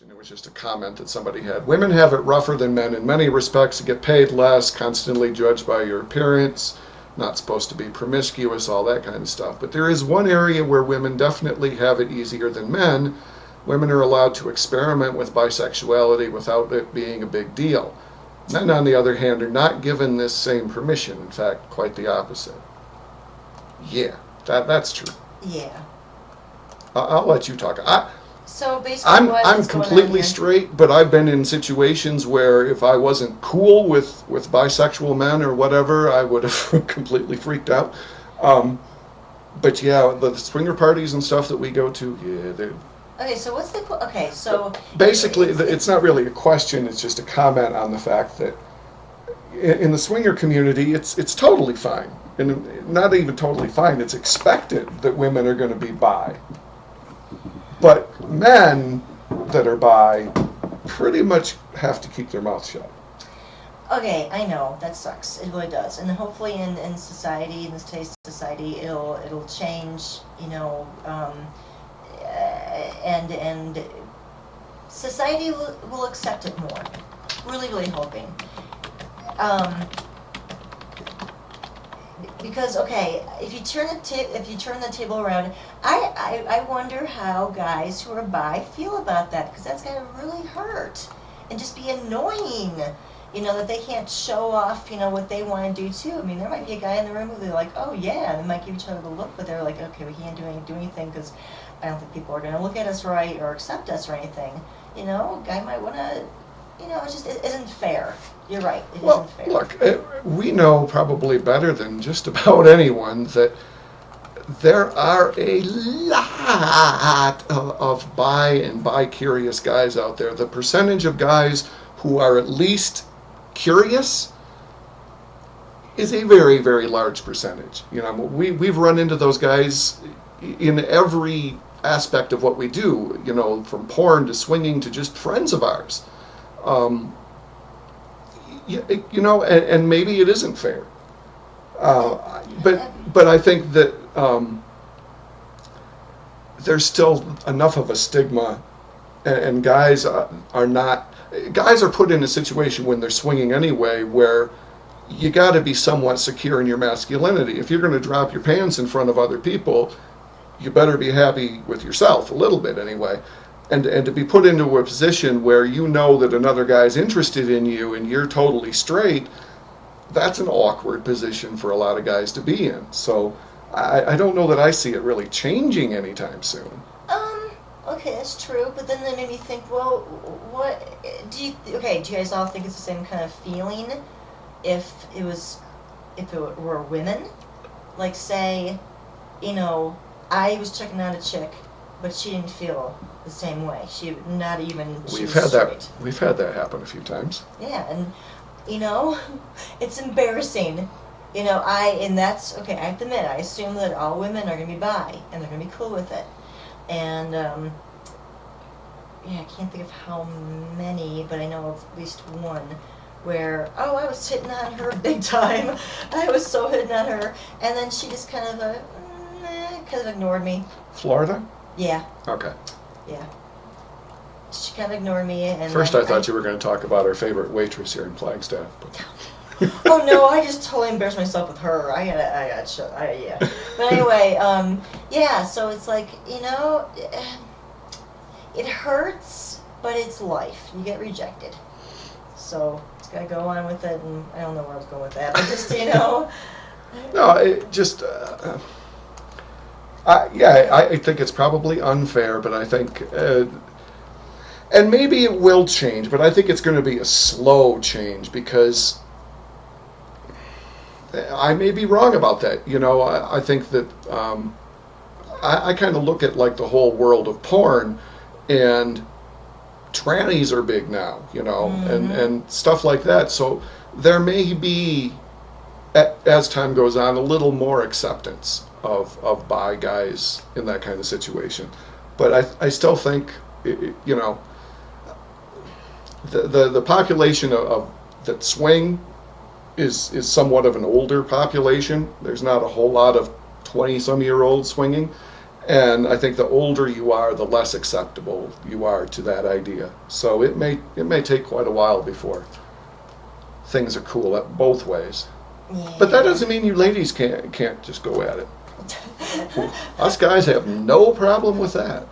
It was just a comment that somebody had. Women have it rougher than men in many respects. Get paid less, constantly judged by your appearance, not supposed to be promiscuous, all that kind of stuff. But there is one area where women definitely have it easier than men. Women are allowed to experiment with bisexuality without it being a big deal. Men, on the other hand, are not given this same permission. In fact, quite the opposite. Yeah, that's true. Yeah. I'll let you talk. So basically, I'm completely straight, but I've been in situations where if I wasn't cool with bisexual men or whatever, I would have completely freaked out. But yeah, the swinger parties and stuff that we go to, yeah, they're... Okay, so what's the... Okay, so... Basically, it's not really a question, it's just a comment on the fact that in the swinger community, it's totally fine. And not even totally fine, it's expected that women are going to be bi. But men that are bi pretty much have to keep their mouth shut. Okay, I know, that sucks. It really does. And hopefully in society, in this today's society, it'll change, you know, and society will accept it more. Really, really hoping. Because okay, if you turn the table around, I wonder how guys who are bi feel about that, because that's gotta really hurt and just be annoying. You know, that they can't show off, you know, what they want to do too. I mean, there might be a guy in the room who they're like, oh yeah, and they might give each other the look, but they're like, okay, we can't do anything because I don't think people are going to look at us right or accept us or anything. You know, a guy might want to, you know, it isn't fair. You're right, isn't fair. Look, we know probably better than just about anyone that there are a lot of bi and bi-curious guys out there. The percentage of guys who are at least curious is a very, very large percentage. You know, we've run into those guys in every aspect of what we do, you know, from porn to swinging to just friends of ours. You know, and maybe it isn't fair. But I think that there's still enough of a stigma, and guys are put in a situation when they're swinging anyway where you got to be somewhat secure in your masculinity. If you're going to drop your pants in front of other people, you better be happy with yourself, a little bit anyway. And to be put into a position where you know that another guy's interested in you and you're totally straight, that's an awkward position for a lot of guys to be in. So I don't know that I see it really changing anytime soon. Okay, that's true, but then that made me think, well, what do you guys all think it's the same kind of feeling if it were women? Like, say, you know, I was checking out a chick, but she didn't feel the same way. We've had that happen a few times. Yeah, and you know, it's embarrassing. You know, that's okay. I have to admit, I assume that all women are gonna be bi and they're gonna be cool with it. And yeah, I can't think of how many, but I know of at least one where, I was hitting on her big time. I was so hitting on her, and then she just kind of ignored me. Florida? Yeah. Okay. Yeah. She kind of ignored me, and first I thought you were going to talk about our favorite waitress here in Flagstaff. But oh no, I just totally embarrassed myself with her. Yeah. But anyway, yeah. So it's like, you know, it hurts, but it's life. You get rejected, so it's gotta go on with it. And I don't know where I was going with that, but just, you know. No, it just. I think it's probably unfair, but I think, and maybe it will change, but I think it's going to be a slow change because I may be wrong about that. You know, I think that I kind of look at like the whole world of porn, and trannies are big now, you know, and stuff like that. So there may be, as time goes on, a little more acceptance of bi guys in that kind of situation. But I still think, you know, the population of that swing is somewhat of an older population. There's not a whole lot of 20-some-year-olds swinging, And I think the older you are, the less acceptable you are to that idea. So it may take quite a while before things are cool at both ways. Yeah. But that doesn't mean you ladies can't just go at it. Us guys have no problem with that.